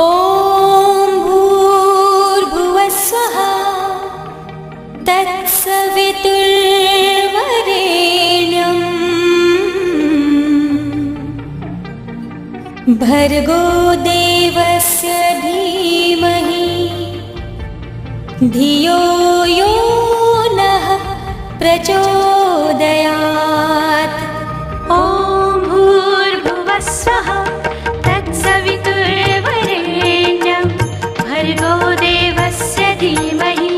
ॐ भूर्भुवस्सुः तत्सवितुर्वरेण्यं भर्गो देवस्य धीमहि धियो यो नः प्रचोदयात्। ॐ भूर्भुवस्सुः तत्सवितुर्वरेण्यं भर्गो देवस्य धीमहि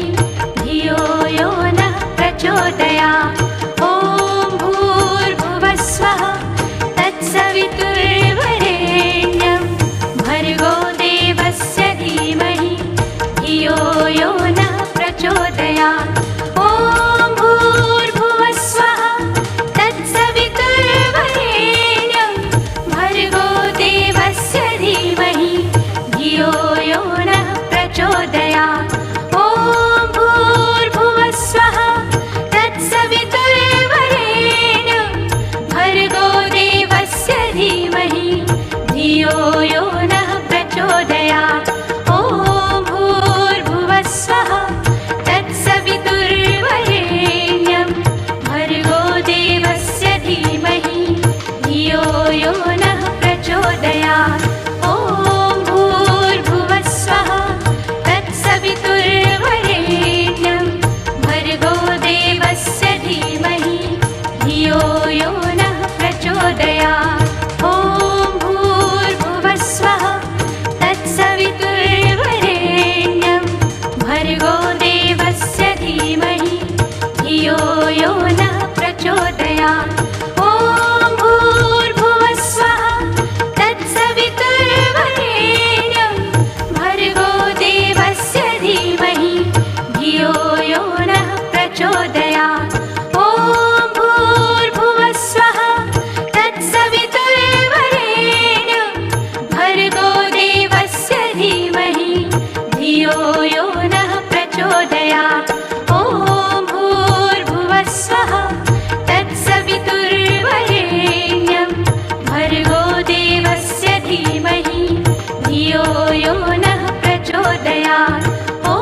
धियो यो नः प्रचोदयात्। ॐ भूर्भुवस्सुः तत्सवितुर्वरेण्यं भर्गो देवस्य धीमहि धियो यो नः प्रचोदयात्। ॐ भूर्भुवस्सुः तत्सवितुर्वरेण्यं भर्गो देवस्य धीमहि धियो यो नः प्रचोदयात्। ॐ भूर्भुवस्सुः तत्सवितुर्वरेण्यं भर्गो देवस्य धीमहि धियो यो नः प्रचोदयात्। ॐ भूर्भुवस्सुः तत्सवितुर्वरेण्यं भर्गो देवस्य धीमहि धियो यो नः प्रचोदयात्। ॐ भूर्भुवस्सुः तत्सवितुर्वरेण्यं भर्गो देवस्य धीमहि धियो यो नः प्रचोदयात्। ॐ भूर्भुवस्सुः तत्सवितुर्वरेण्यं भर्गो देवस्य धीमहि धियो यो नः प्रचोदयात्। ॐ भूर्भुवस्सुः तत्सवितुर्वरेण्यं भर्गो देवस्य धीमहि धियो यो नः प्रचोदयात्। ॐ भूर्भुवस्सुः तत्सवितुर्वरेण्यं भर्गो देवस्य धीमहि धियो यो नः प्रचोदयात्। ॐ भूर्भुवस्सुः तत्सवितुर्वरेण्यं भर्गो देवस्य धीमहि धियो यो नः प्रचोदयात्। ॐ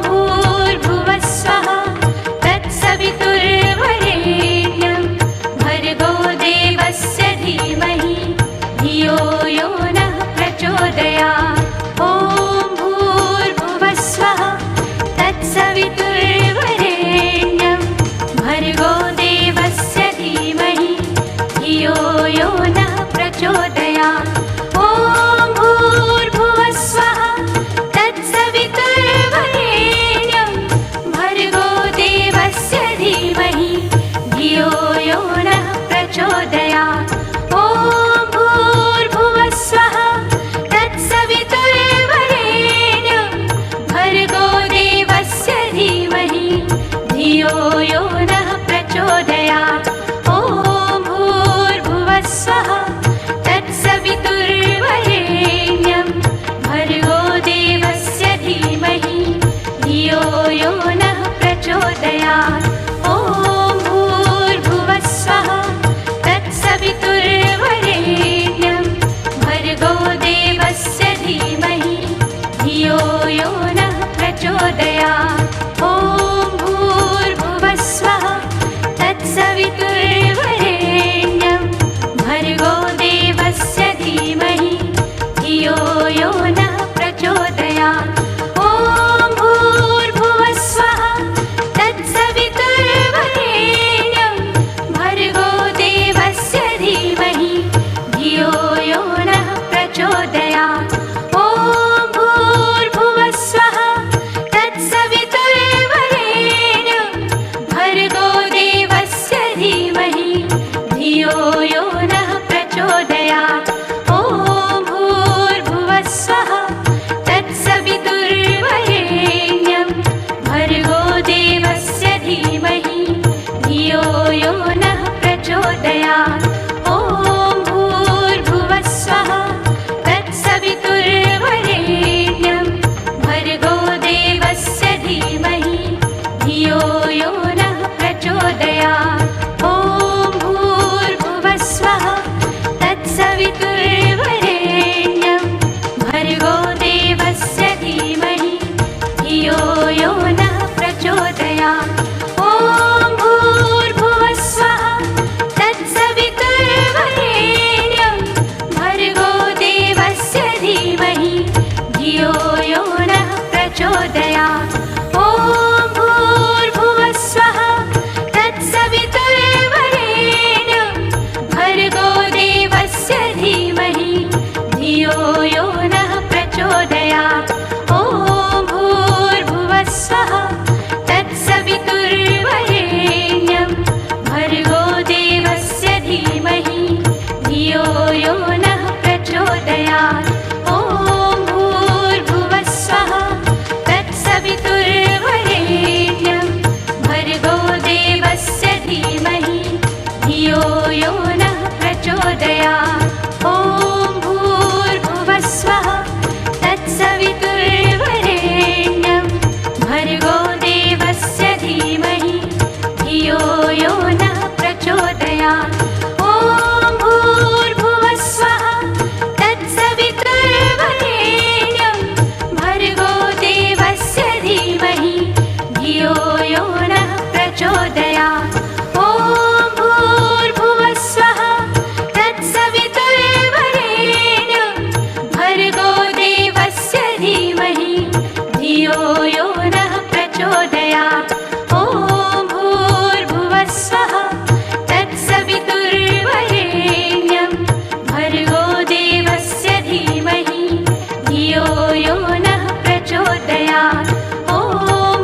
भूर्भुवस्सुः तत्सवितुर्वरेण्यं भर्गो देवस्य धीमहि धियो यो नः प्रचोदयात्। ॐ भूर्भुवस्सुः तत्सवितुर्वरेण्यं भर्गो देवस्य धीमहि धियो यो नः प्रचोदयात्। ॐ भूर्भुवस्सुः तत्सवितुर्वरेण्यं भर्गो देवस्य धीमहि धियो यो नः प्रचोदयात्। ॐ भूर्भुवस्सुः तत्सवितुर्वरेण्यं भर्गो देवस्य धीमहि धियो यो नः प्रचोदयात्। ॐ भूर्भुवस्सुः तत्सवितुर्वरेण्यं भर्गो देवस्य धीमहि धियो यो नः प्रचोदयात्। ॐ भूर्भुवस्सुः तत्सवितुर्वरेण्यं भर्गो देवस्य धीमहि धियो यो नः प्रचोदयात्। ॐ भूर्भुवस्सुः तत्सवितुर्वरेण्यं भर्गो देवस्य धीमहि धियो यो नः प्रचोदयात्। ॐ भूर्भुवस्सुः तत्सवितुर्वरेण्यं भर्गो देवस्य धीमहि धियो यो नः प्रचोदयात्। ॐ भूर्भुवस्सुः तत्सवितुर्वरेण्यं भर्गो देवस्य धीमहि धियो यो नः प्रचोदयात्। ॐ भूर्भुवस्सुः तत्सवितुर्वरेण्यं यो नः प्रचोदयात् ॐ भूर्भुवः स्वः तत्सवितुर्वरेण्यं भर्गो देवस्य धीमहि धियो यो नः प्रचोदयात् ॐ भूर्भुवः स्वः तत्सवितुर्वरेण्यं भर्गो देवस्य धीमहि धियो यो नः प्रचोदयात् ॐ भूर्भुवः स्वः तत्सवितुर्वरेण्यं भर्गो देवस्य धीमहि धियो यो नः प्रचोदयात् ॐ भूर्भुवः स्वः तत्सवितुर्वरेण्यं भर्गो देवस्य धीमहि धियो यो नः प्रचोदयात् ॐ भूर्भुवः स्वः तत्सवितुर्वरेण्यं भर्गो देवस्य धीमहि धियो यो नः प्रचोदयात् ॐ भूर्भुवः स्वः तत्सवितुर्वरेण्यं भर्गो देवस्य धीमहि धियो यो नः प्रचोदयात् ॐ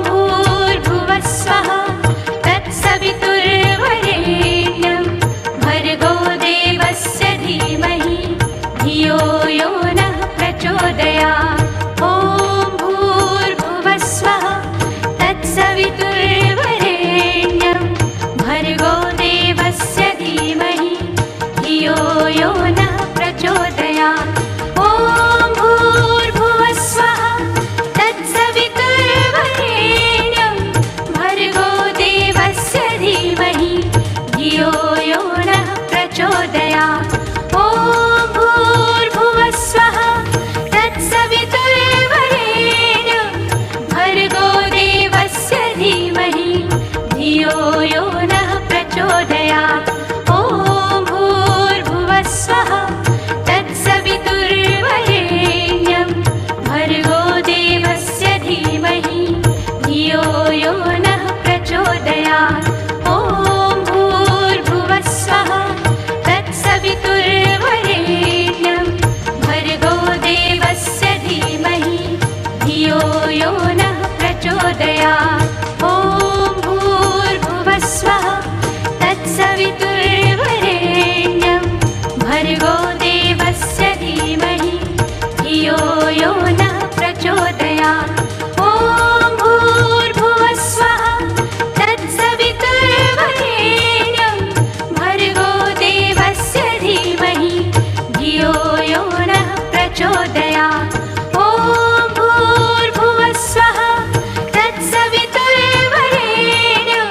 भूर्भुवः स्वः तत्सवितुर्वरेण्यं भर्गो देवस्य धीमहि धियो यो नः प्रचोदयात् ॐ भूर्भुवः स्वः तत्सवितुर्वरेण्यं भर्गो देवस्य धीमहि धियो यो नः प्रचोदयात् ॐ भूर्भुवः स्वः तत्सवितुर्वरेण्यं भर्गो देवस्य धीमहि धियो यो नः प्रचोदयात् ॐ भूर्भुवः स्वः तत्सवितुर्वरेण्यं भर्गो देवस्य धीमहि धियो यो नः प्रचोदयात् ॐ भूर्भुवः स्वः तत्सवितुर्वरेण्यं भर्गो देवस्य धीमहि धियो यो नः प्रचोदयात् ॐ भूर्भुवः स्वः तत्सवितुर्वरेण्यं भर्गो देवस्य धीमहि धियो यो नः प्रचोदयात् ॐ भूर्भुवः स्वः तत्सवितुर्वरेण्यं भर्गो देवस्य धीमहि धियो यो नः प्रचोदयात् ॐ भूर्भुवः स्वः तत्सवितुर्वरेण्यं भर्गो देवस्य धीमहि धियो यो नः प्रचोदयात् ॐ भूर्भुवः स्वः तत्सवितुर्वरेण्यं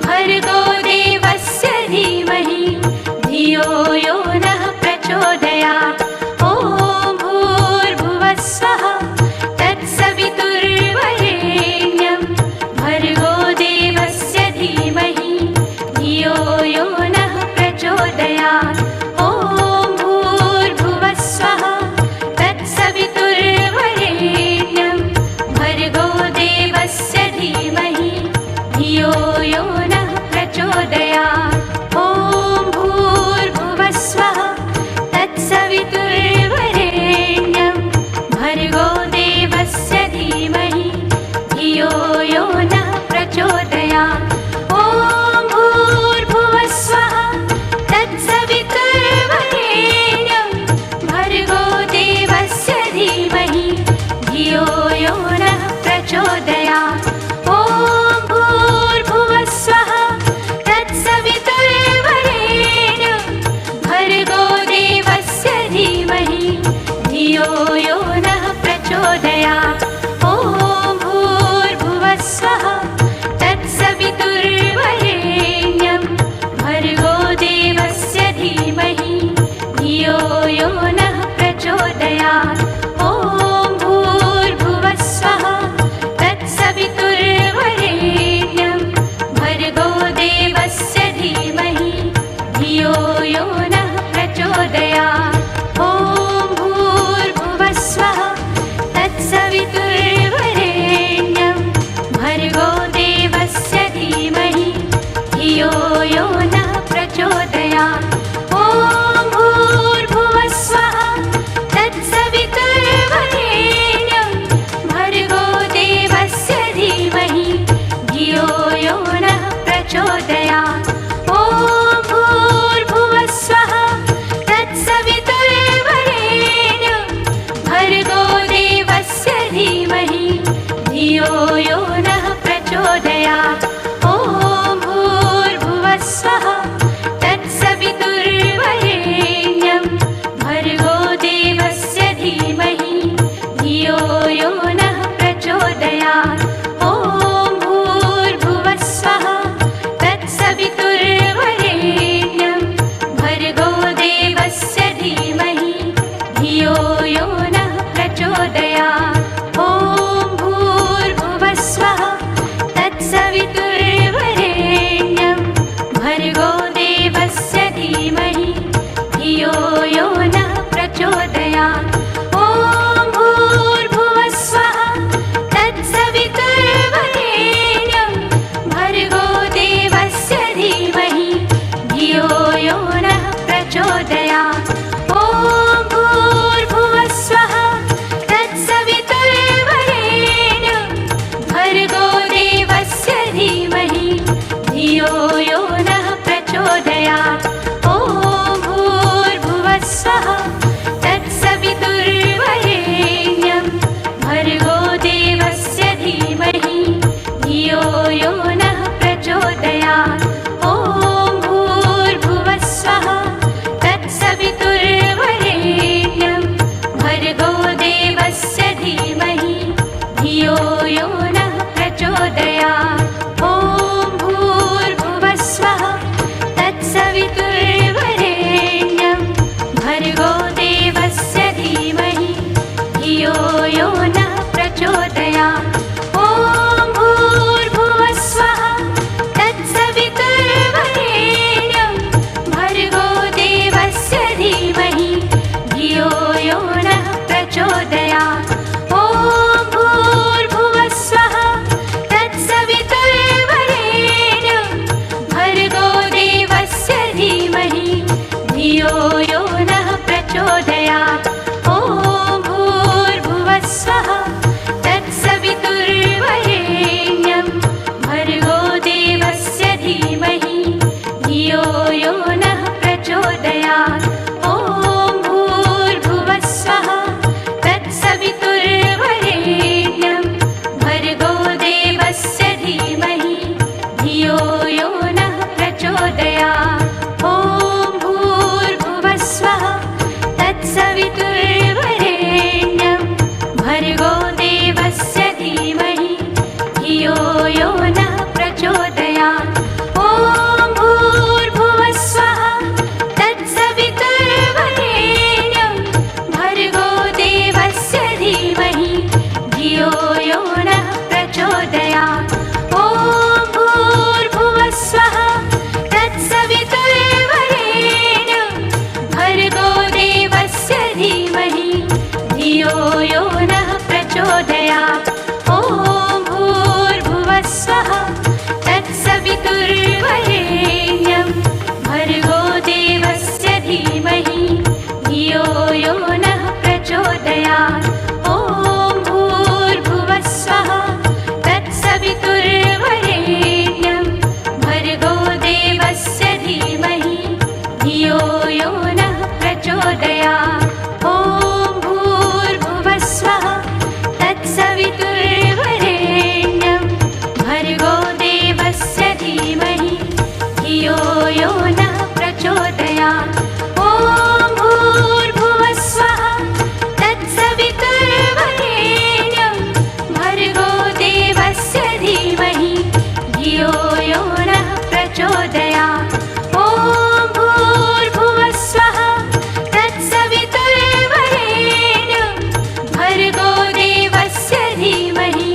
भर्गो देवस्य धीमहि धियो यो नः प्रचोदयात् ॐ भूर्भुवः स्वः तत्सवितुर्वरेण्यं भर्गो देवस्य धीमहि धियो यो नः प्रचोदयात् ॐ भूर्भुवः स्वः तत्सवितुर्वरेण्यं भर्गो देवस्य धीमहि धियो यो नः प्रचोदयात् ॐ भूर्भुवः स्वः तत्सवितुर्वरेण्यं भर्गो देवस्य धीमहि धियो यो नः प्रचोदयात् ॐ भूर्भुवः स्वः तत्सवितुर्वरेण्यं भर्गो देवस्य धीमहि धियो यो नः प्रचोदयात् ॐ भूर्भुवः स्वः तत्सवितुर्वरेण्यं भर्गो देवस्य धीमहि धियो यो नः प्रचोदयात् ॐ भूर्भुवः स्वः तत्सवितुर्वरेण्यं भर्गो देवस्य धीमहि धियो यो नः प्रचोदयात् ॐ भूर्भुवः स्वः तत्सवितुर्वरेण्यं भर्गो देवस्य धीमहि धियो यो नः प्रचोदयात् ॐ भूर्भुवः स्वः तत्सवितुर्वरेण्यं प्रचोदयात् ॐ भूर्भुवः स्वः तत्सवितुर्वरेण्यं भर्गो देवस्य धीमहि धियो यो नः प्रचोदयात् ॐ भूर्भुवः स्वः तत्सवितुर्वरेण्यं भर्गो देवस्य धीमहि धियो यो नः प्रचोदयात् ॐ भूर्भुवः स्वः तत्सवितुर्वरेण्यं भर्गो देवस्य धीमहि धियो यो नः प्रचोदयात् ॐ भूर्भुवः स्वः तत्सवितुर्वरेण्यं भर्गो देवस्य धीमहि धियो यो नः प्रचोदयात् ॐ भूर्भुवः स्वः तत्सवितुर्वरेण्यं भर्गो देवस्य धीमहि धियो यो नः प्रचोदयात् ॐ भूर्भुवः स्वः तत्सवितुर्वरेण्यं भर्गो देवस्य धीमहि धियो यो नः प्रचोदयात् ॐ भूर्भुवः स्वः तत्सवितुर्वरेण्यं भर्गो देवस्य धीमहि धियो यो नः प्रचोदयात् ॐ भूर्भुवः स्वः तत्सवितुर्वरेण्यं भर्गो देवस्य धीमहि धियो यो नः प्रचोदयात् ॐ भूर्भुवः स्वः तत्सवितुर्वरेण्यं भर्गो देवस्य धीमहि धियो यो नः प्रचोदयात् ॐ भूर्भुवः स्वः तत्सवितुर्वरेण्यं भर्गो देवस्य धीमहि धियो यो नः प्रचोदयात् ॐ भूर्भुवः स्वः तत्सवितुर्वरेण्यं भर्गो देवस्य धीमहि धियो यो नः प्रचोदयात् ॐ भूर्भुवः स्वः तत्सवितुर्वरेण्यं भर्गो देवस्य धीमहि धियो यो नः प्रचोदयात् ॐ भूर्भुवः स्वः तत्सवितुर्वरेण्यं भर्गो देवस्य धीमहि धियो यो नः प्रचोदयात् ॐ भूर्भुवः स्वः तत्सवितुर्वरेण्यं भर्गो देवस्य धीमहि धियो यो नः प्रचोदयात् ॐ भूर्भुवः स्वः तत्सवितुर्वरेण्यं भर्गो देवस्य धीमहि धियो यो नः प्रचोदयात् ॐ भूर्भुवः स्वः तत्सवितुर्वरेण्यं भर्गो देवस्य धीमहि धियो यो नः प्रचोदयात् ॐ भूर्भुवः स्वः तत्सवितुर्वरेण्यं भर्गो देवस्य धीमहि धियो यो नः प्रचोदयात् ॐ भूर्भुवः स्वः तत्सवितुर्वरेण्यं भर्गो देवस्य धीमहि धियो यो नः प्रचोदयात् ॐ भूर्भुवः स्वः तत्सवितुर्वरेण्यं भर्गो देवस्य धीमहि धियो यो नः प्रचोदयात् ॐ भूर्भुवः स्वः तत्सवितुर्वरेण्यं भर्गो देवस्य धीमहि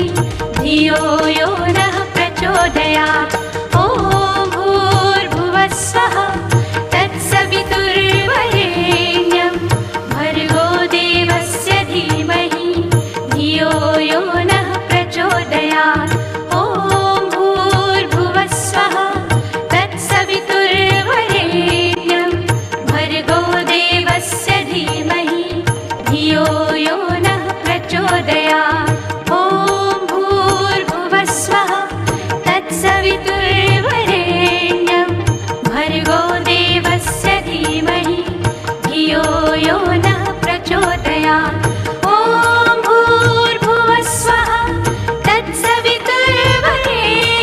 धियो यो नः प्रचोदयात् ॐ भूर्भुवः स्वः तत्सवितुर्वरेण्यं भर्गो देवस्य धीमहि धियो यो नः प्रचोदयात् ॐ भूर्भुवः स्वः तत्सवितुर्वरेण्यं भर्गो देवस्य धीमहि धियो यो नः प्रचोदयात् ॐ भूर्भुवः स्वः तत्सवितुर्वरेण्यं भर्गो देवस्य धीमहि धियो यो नः प्रचोदयात् ॐ भूर्भुवः स्वः तत्सवितुर्वरेण्यं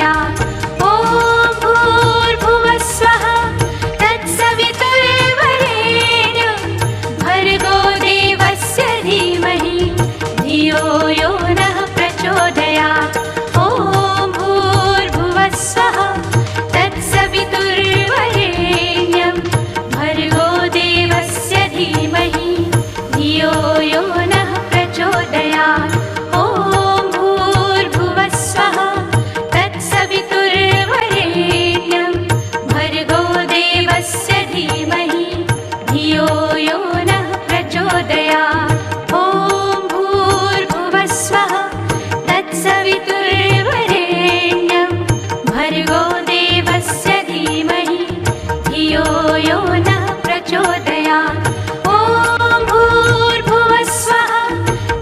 प्रचोदयात् ॐ भूर्भुवस्वः तत्सवितुर्वरेण्यं भर्गो देवस्य धीमहि धियो यो नः प्रचोदयात् ॐ भूर्भुवस्वः तत्सवितुर्वरेण्यं भर्गो देवस्य धीमहि धियो यो नः प्रचोदयात् ॐ भूर्भुवस्वः तत्सवितुर्वरेण्यं भर्गो देवस्य धीमहि धियो यो नः प्रचोदयात् ॐ भूर्भुवस्वः तत्सवितुर्वरेण्यं भर्गो देवस्य धीमहि धियो यो नः प्रचोदयात् ॐ भूर्भुवस्वः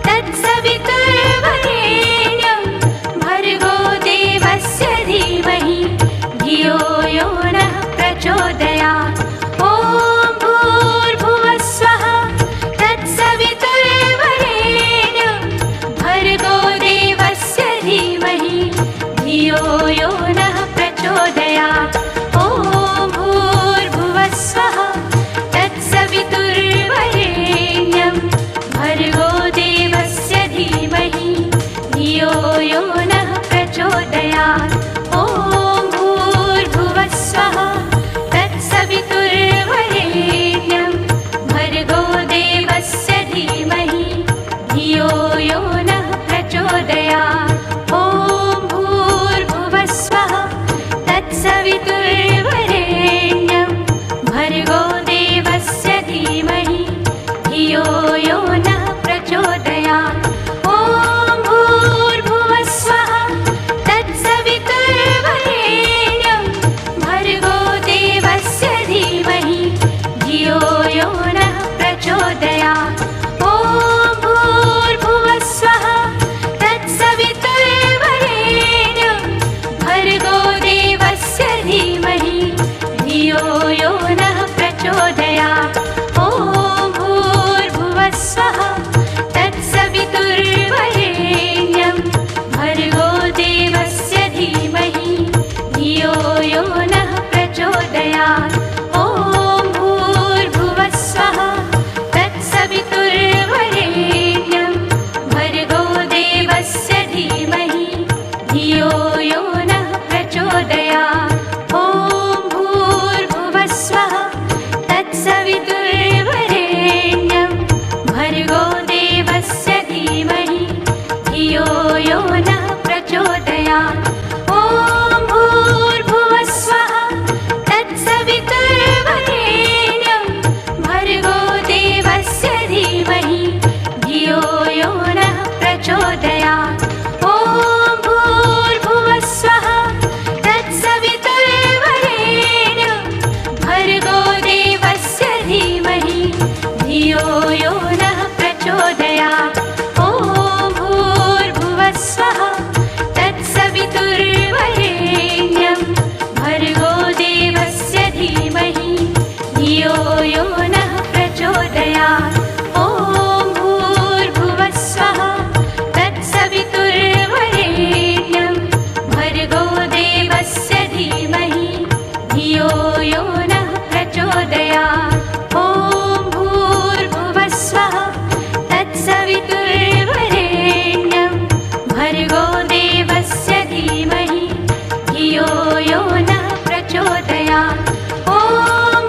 तत्सवितुर्वरेण्यं भर्गो देवस्य धीमहि धियो यो नः प्रचोदयात् ॐ भूर्भुवस्वः तत्सवितुर्वरेण्यं भर्गो देवस्य धीमहि धियो यो नः प्रचोदयात् ॐ भूर्भुवस्वः तत्सवितुर्वरेण्यं भर्गो देवस्य धीमहि धियो यो नः प्रचोदयात् ॐ भूर्भुवस्वः तत्सवितुर्वरेण्यं भर्गो देवस्य धीमहि धियो यो नः प्रचोदयात् ॐ भूर्भुवस्वः तत्सवितुर्वरेण्यं भर्गो देवस्य धीमहि धियो यो नः प्रचोदयात् ॐ भूर्भुवस्वः तत्सवितुर्वरेण्यं भर्गो देवस्य धीमहि धियो यो नः प्रचोदयात् ॐ भूर्भुवस्वः तत्सवितुर्वरेण्यं भर्गो देवस्य धीमहि धियो यो नः प्रचोदयात् ॐ भूर्भुवस्वः तत्सवितुर्वरेण्यं भर्गो देवस्य धीमहि धियो यो नः प्रचोदयात् ॐ भूर्भुवस्वः तत्सवितुर्वरेण्यं भर्गो देवस्य धीमहि धियो यो नः प्रचोदयात् ॐ भूर्भुवस्वः तत्सवितुर्वरेण्यं भर्गो देवस्य धीमहि धियो यो नः प्रचोदयात् ॐ भूर्भुवस्वः तत्सवितुर्वरेण्यं भर्गो देवस्य धीमहि धियो यो नः प्रचोदयात् ॐ भूर्भुवस्वः तत्सवितुर्वरेण्यं भर्गो देवस्य धीमहि धियो यो नः प्रचोदयात् ॐ भूर्भुवस्वः तत्सवितुर्वरेण्यं भर्गो देवस्य धीमहि धियो यो नः प्रचोदयात् ॐ भूर्भुवस्वः तत्सवितुर्वरेण्यं भर्गो देवस्य धीमहि धियो यो नः प्रचोदयात् ॐ भूर्भुवस्वः तत्सवितुर्वरेण्यं भर्गो देवस्य धीमहि धियो यो नः प्रचोदयात् ॐ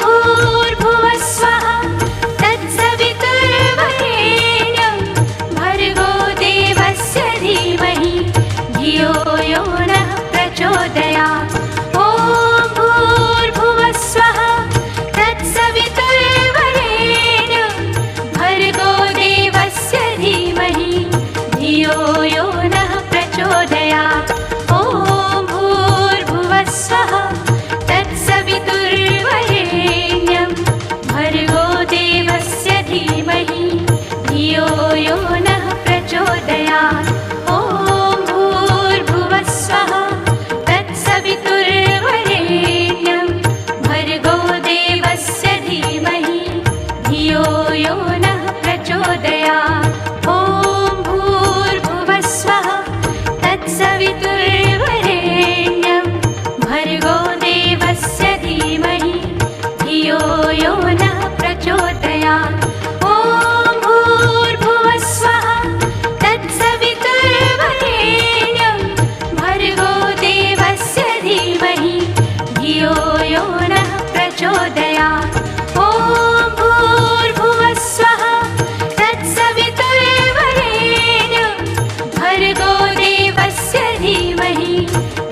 भूर्भुवस्वः तत्सवितुर्वरेण्यं भर्गो देवस्य धीमहि धियो यो नः प्रचोदयात् ॐ भूर्भुवस्वः तत्सवितुर्वरेण्यं भर्गो देवस्य धीमहि धियो यो नः प्रचोदयात् ॐ भूर्भुवस्वः तत्सवितुर्वरेण्यं भर्गो देवस्य धीमहि धियो यो नः प्रचोदयात् ॐ भूर्भुवस्वः तत्सवितुर्वरेण्यं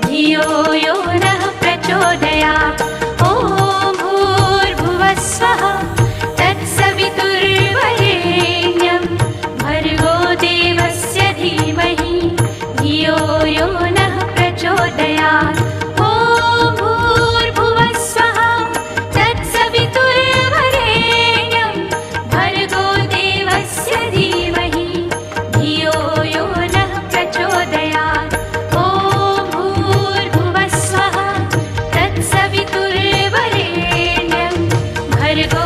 धियो यो नः प्रचोदयात् ॐ भूर्भुवः स्वः तत्सवितुर्वरेण्यं भर्गो देवस्य धीमहि धियो यो नः प्रचोदयात् ॐ भूर्भुवः स्वः तत्सवितुर्वरेण्यं भर्गो देवस्य धीमहि धियो यो नः प्रचोदयात् ॐ भूर्भुवः स्वः तत्सवितुर्वरेण्यं भर्गो